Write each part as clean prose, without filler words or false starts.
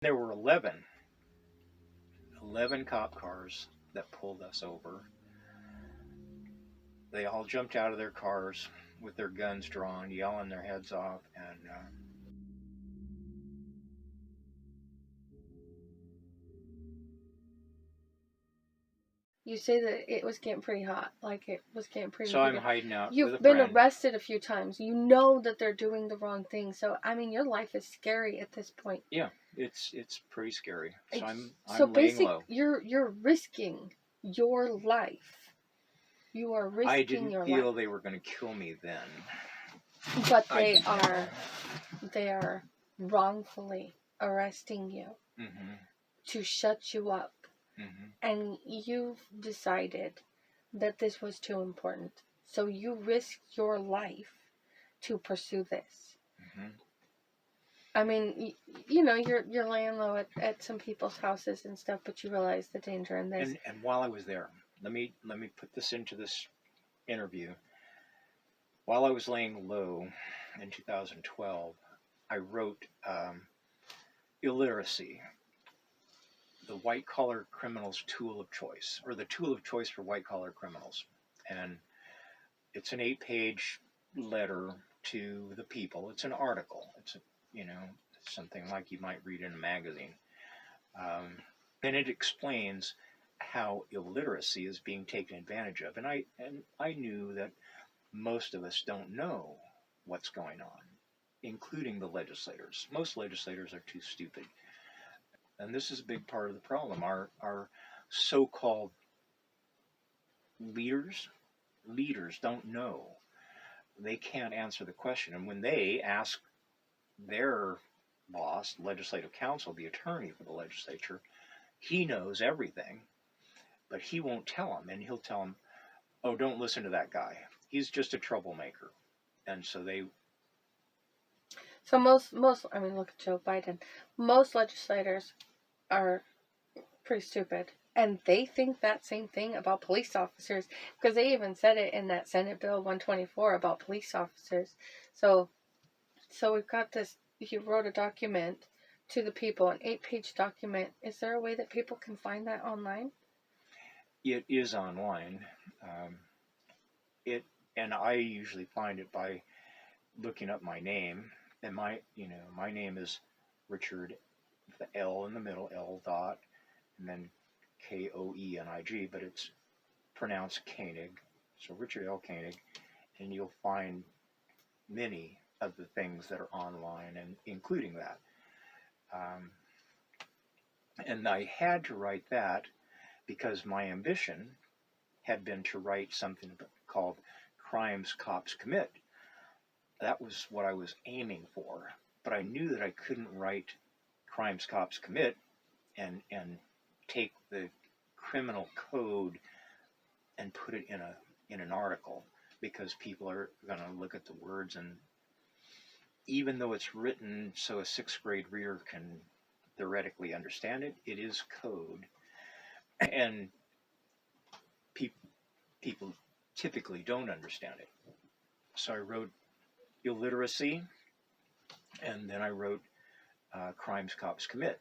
There were 11 cop cars that pulled us over. They all jumped out of their cars with their guns drawn, yelling their heads off, and You say that it was getting pretty hot, like it was getting pretty so I'm heated. hiding out with a You've been friend. arrested a few times. You know that they're doing the wrong thing. So, I mean, your life is scary at this point. Yeah, it's pretty scary. So I'm So laying low. you're risking your life. You are I risking didn't your feel life. they were going to kill me then. But I they are wrongfully arresting you Mm-hmm. to shut you up. Mm-hmm. And you've decided that this was too important. So you risked your life to pursue this. Mm-hmm. I mean, you know, you're laying low at some people's houses and stuff, but you realize the danger in this. And while I was there, let me put this into this interview. While I was laying low in 2012, I wrote Illiteracy, the white collar criminal's tool of choice, or the tool of choice for white collar criminals. And it's an 8-page letter to the people. It's an article. It's something like you might read in a magazine. And it explains how illiteracy is being taken advantage of. And I knew that most of us don't know what's going on, including the legislators. Most legislators are too stupid. And this is a big part of the problem. Our so-called leaders don't know. They can't answer the question. And when they ask their boss, legislative counsel, the attorney for the legislature, he knows everything, but he won't tell them. And he'll tell them, oh, don't listen to that guy. He's just a troublemaker. And so So most I mean, look at Joe Biden. Most legislators are pretty stupid, and they think that same thing about police officers, because they even said it in that Senate Bill 124 about police officers. So we've got this. You wrote a document to the people, an 8-page document. Is there a way that people can find that online? it is online. And I usually find it by looking up my name. And my name is Richard, the L in the middle, L dot, and then Koenig, but it's pronounced Koenig. So Richard L. Koenig, and you'll find many of the things that are online, and including that. And I had to write that because my ambition had been to write something called Crimes Cops Commit. That was what I was aiming for, but I knew that I couldn't write Crimes Cops Commit and take the criminal code and put it in an article, because people are going to look at the words, and even though it's written so a 6th grade reader can theoretically understand it, it is code, and people typically don't understand it. So I wrote Illiteracy, and then I wrote Crimes Cops Commit,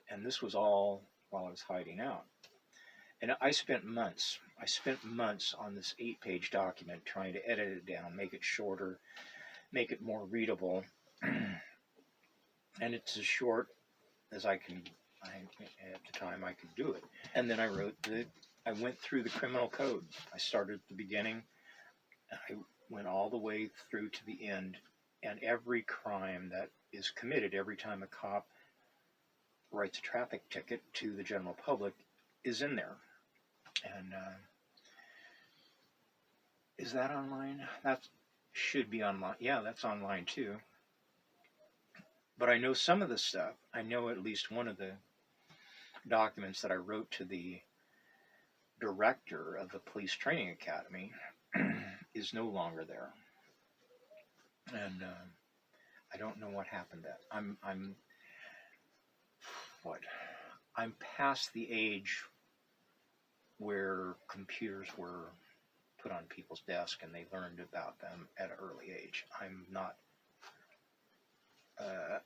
and this was all while I was hiding out. And I spent months on this 8-page document, trying to edit it down, make it shorter, make it more readable. And it's as short as at the time I could do it. And then I went through the criminal code. I started at the beginning. I went all the way through to the end. And every crime that is committed, every time a cop writes a traffic ticket to the general public, is in there. And is that online? That should be online. Yeah, that's online too. But I know some of the stuff. I know at least one of the documents that I wrote to the director of the police training academy is no longer there. And I don't know what happened to that. I'm past the age where computers were put on people's desk and they learned about them at an early age. I'm not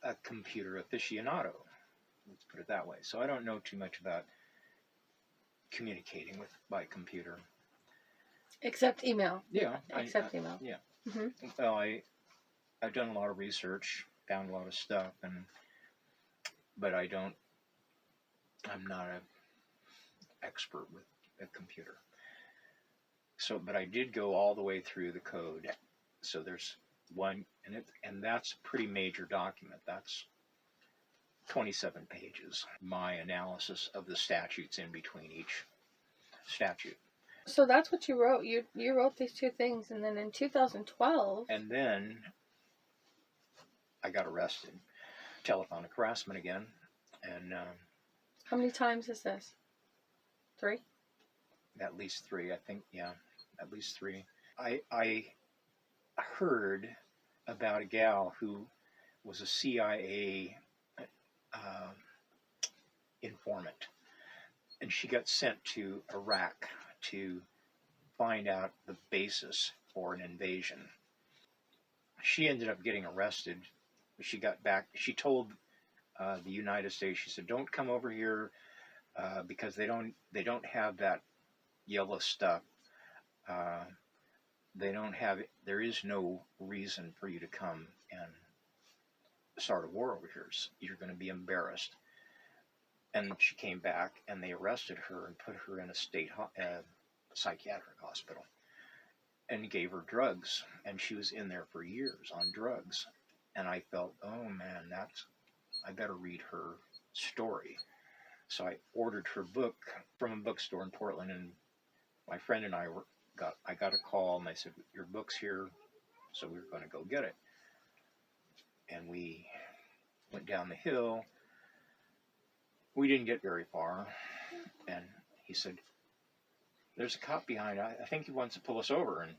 a computer aficionado put it that way. So I don't know too much about communicating by computer. Except email. Yeah. Except email. Yeah. Mm-hmm. Well, I've done a lot of research, found a lot of stuff, but I'm not an expert with a computer. So, but I did go all the way through the code. So there's one, and that's a pretty major document. That's 27 pages. My analysis of the statutes in between each statute. So that's what you wrote. You wrote these two things, and then in 2012. And then I got arrested. Telephonic harassment again. And how many times is this? 3? At least 3, I think. Yeah, at least 3. I heard about a gal who was a CIA informant, and she got sent to Iraq to find out the basis for an invasion. She ended up getting arrested. She got back. She told the United States, she said, "Don't come over here because they don't have that yellow stuff. They don't have it. There is no reason for you to come and start a war over here. You're going to be embarrassed." And she came back, and they arrested her and put her in a state psychiatric hospital and gave her drugs. And she was in there for years on drugs. And I felt, oh man, I better read her story. So I ordered her book from a bookstore in Portland, and my friend and I got a call, and they said, "Your book's here," so we were going to go get it. And we went down the hill. We didn't get very far, and he said, "There's a cop behind. I think he wants to pull us over." And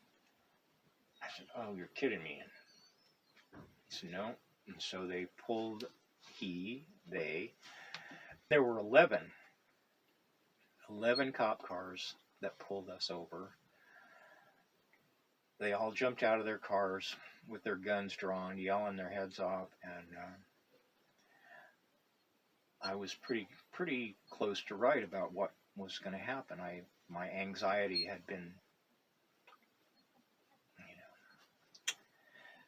I said, "Oh, you're kidding me." And he said, "No." And so they pulled, there were 11 cop cars that pulled us over. They all jumped out of their cars with their guns drawn, yelling their heads off, and I was pretty close to right about what was going to happen. My anxiety had been,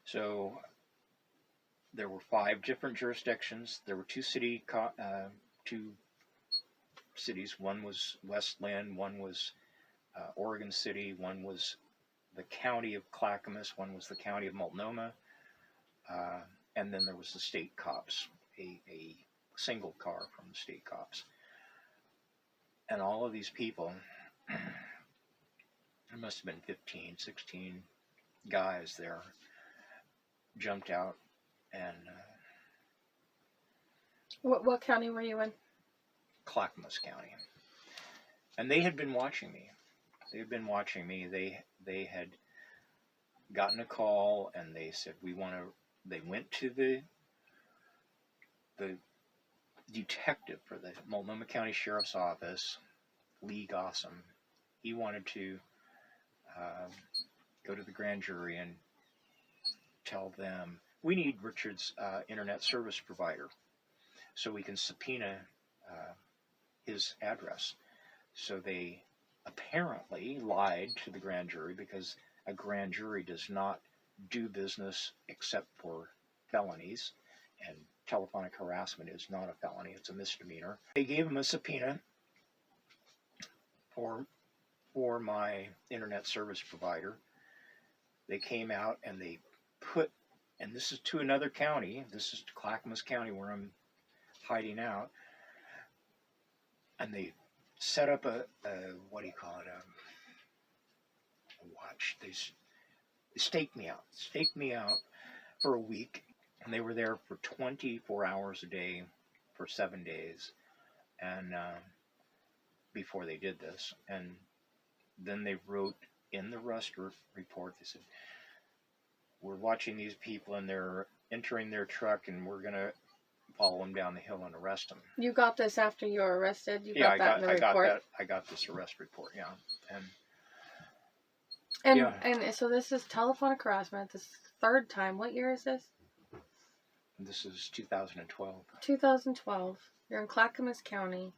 so there were 5 different jurisdictions. There were 2 cities. One was West Lynn, one was Oregon City, one was the county of Clackamas, one was the county of Multnomah, and then there was the state cops, a single car from the state cops. And all of these people, there must have been 15, 16 guys there, jumped out. And what county were you in? Clackamas County. And they had been watching me. They had gotten a call, and they said, they went to the detective for the Multnomah County Sheriff's Office, Lee Gossam. He wanted to go to the grand jury and tell them, we need Richard's internet service provider so we can subpoena his address. So they apparently lied to the grand jury, because a grand jury does not do business except for felonies, and telephonic harassment is not a felony, it's a misdemeanor. They gave him a subpoena for my internet service provider. They came out and they and this is to another county, this is to Clackamas County where I'm hiding out, and they set up a what do you call it, a watch. They staked me out for a week, and they were there for 24 hours a day for 7 days, and before they did this. And then they wrote in the arrest report, they said, we're watching these people, and they're entering their truck, and we're going to follow them down the hill and arrest them. You got this after you were arrested? You got that in the report? I got this arrest report, yeah. And so this is telephonic harassment. This is the 3rd time. What year is this? This is 2012. 2012. You're in Clackamas County.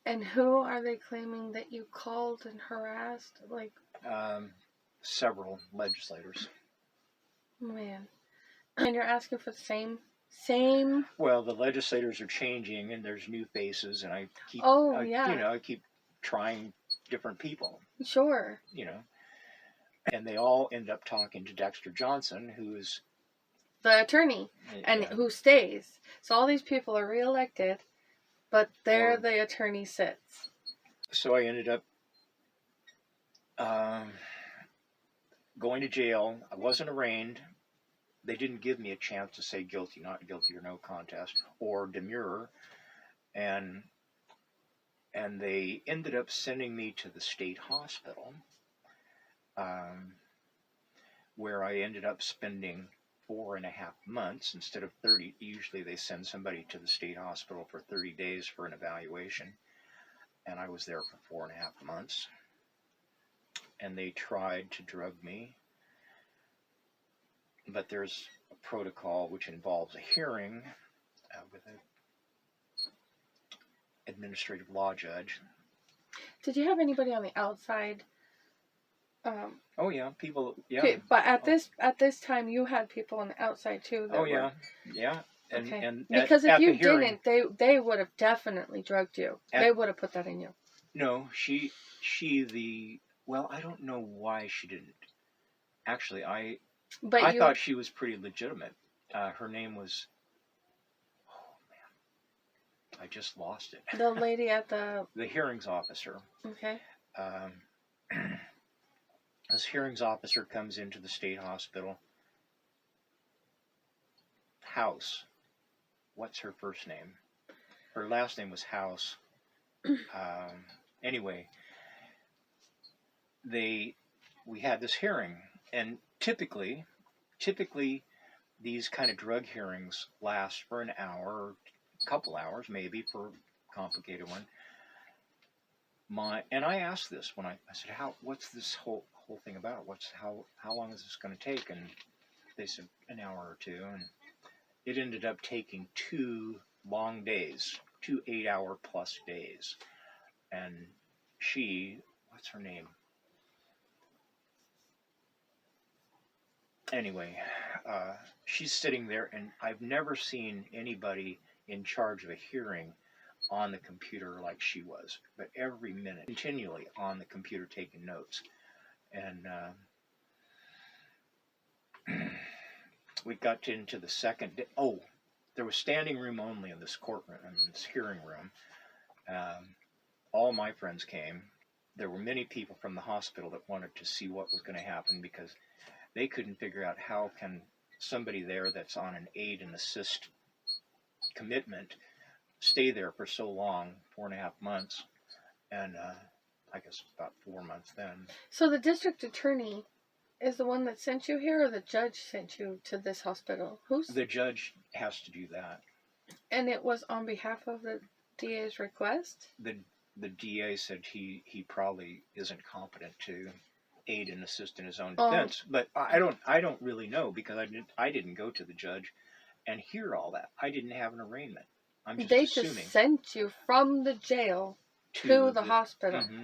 And who are they claiming that you called and harassed? Like, Several legislators. man. And you're asking for the same. Well, the legislators are changing, and there's new faces, and I keep, Yeah. I keep trying different people. Sure. And they all end up talking to Dexter Johnson, who is the attorney, and who stays. So all these people are reelected, but there the attorney sits. So I ended up going to jail. I wasn't arraigned. They didn't give me a chance to say guilty, not guilty, or no contest, or demurrer. And they ended up sending me to the state hospital, where I ended up spending 4.5 months instead of 30. Usually they send somebody to the state hospital for 30 days for an evaluation. And I was there for 4.5 months. And they tried to drug me. But there's a protocol which involves a hearing with an administrative law judge. Did you have anybody on the outside? Oh yeah, people. Yeah. But at this time, you had people on the outside too. Yeah. And, okay. And because if you hearing, didn't, they would have definitely drugged you. They would have put that in you. No, well, I don't know why she didn't. Actually, I thought she was pretty legitimate. Her name was, oh man, I just lost it. The lady at the hearings officer. Okay. This hearings officer comes into the state hospital. House. What's her first name? Her last name was House. Anyway, we had this hearing, and typically these kind of drug hearings last for an hour or a couple hours, maybe, for a complicated one. And I asked this when I said, what's this whole thing about? How long is this going to take? And they said an hour or two, and it ended up taking 2 long days, 2 8-hour plus days. And what's her name? Anyway, she's sitting there, and I've never seen anybody in charge of a hearing on the computer like she was, but every minute, continually on the computer taking notes. And we got into the second day. Oh, there was standing room only in this courtroom, in this hearing room. All my friends came. There were many people from the hospital that wanted to see what was going to happen, because they couldn't figure out how can somebody there that's on an aid and assist commitment stay there for so long, 4.5 months, and I guess about 4 months then. So the district attorney is the one that sent you here, or the judge sent you to this hospital? The judge has to do that. And it was on behalf of the DA's request? The DA said he probably isn't competent to aid and assist in his own defense, but I don't really know, because I didn't go to the judge and hear all that. I didn't have an arraignment. I'm just assuming. Just sent you from the jail to the hospital. Mm-hmm.